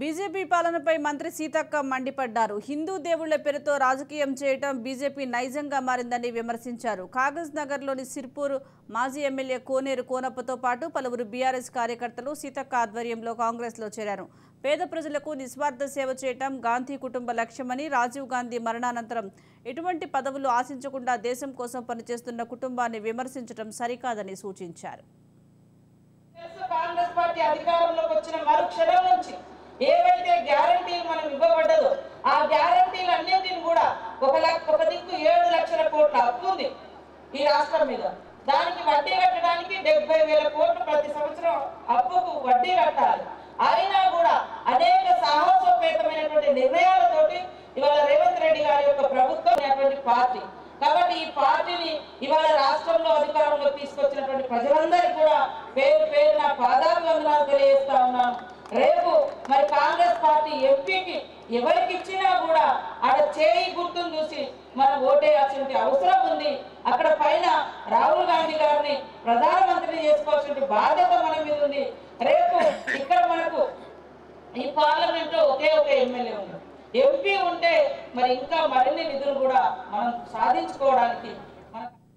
BJP పాలనపై మంత్రి సీతక్క మండిపడ్డారు. హిందూ దేవుళ్ల పేరుతో రాజకీయం చేయటం బీజేపీ నైజంగా మారిందని విమర్శించారు. కాగజ్ నగర్లోని సిర్పూర్ మాజీ ఎమ్మెల్యే కోనేరు కోనప్పతో పాటు పలువురు బీఆర్ఎస్ కార్యకర్తలు సీతక్క ఆధ్వర్యంలో కాంగ్రెస్లో చేరారు. పేద ప్రజలకు నిస్వార్థ సేవ చేయటం గాంధీ కుటుంబ లక్ష్యమని, రాజీవ్ గాంధీ మరణానంతరం ఎటువంటి పదవులు ఆశించకుండా దేశం కోసం పనిచేస్తున్న కుటుంబాన్ని విమర్శించడం సరికాదని సూచించారు. కాంగ్రెస్ పార్టీ అధికారంలోకి వచ్చిన మరుక్షణం నుంచి ఏవైతే గ్యారంటీలు మనం ఇవ్వబడ్డదో ఆ గ్యారంటీలు అన్నింటిని కూడా ఒక దిక్కు 7 లక్షల కోట్ల అప్పు ఉంది ఈ రాష్ట్రం మీద. దానికి వడ్డీ కట్టడానికి 70,000 కోట్లు ప్రతి సంవత్సరం అప్పుకు వడ్డీ కట్టాలి. అయినా కూడా అనేక సాహసోపేతమైనటువంటి నిర్ణయాలతోటి ఇవాళ రేవంత్ రెడ్డి గారి యొక్క ప్రభుత్వం పార్టీ. కాబట్టి ఈ పార్టీని ఇవాళ రాష్ట్రంలో అధికారంలో తీసుకొచ్చినటువంటి ప్రజలందరికీ కూడా పేరు పేరున పాదాభివందనాలు తెలియజేస్తా ఉన్నాం. రేపు మరి కాంగ్రెస్ పార్టీ ఎంపీకి ఎవరికి ఇచ్చినా కూడా ఆడ చేయి గుర్తును చూసి మనం ఓటేయాల్సిన అవసరం ఉంది. అక్కడ పైన రాహుల్ గాంధీ గారిని ప్రధానమంత్రిని చేసుకోవాల్సిన బాధ్యత మన మీద ఉంది. రేపు ఇక్కడ మనకు ఈ పార్లమెంట్ లో ఒకే ఒక ఎమ్మెల్యే ఉంది. ఎంపీ ఉంటే మరి ఇంకా మరిన్ని నిధులు కూడా మనం సాధించుకోవడానికి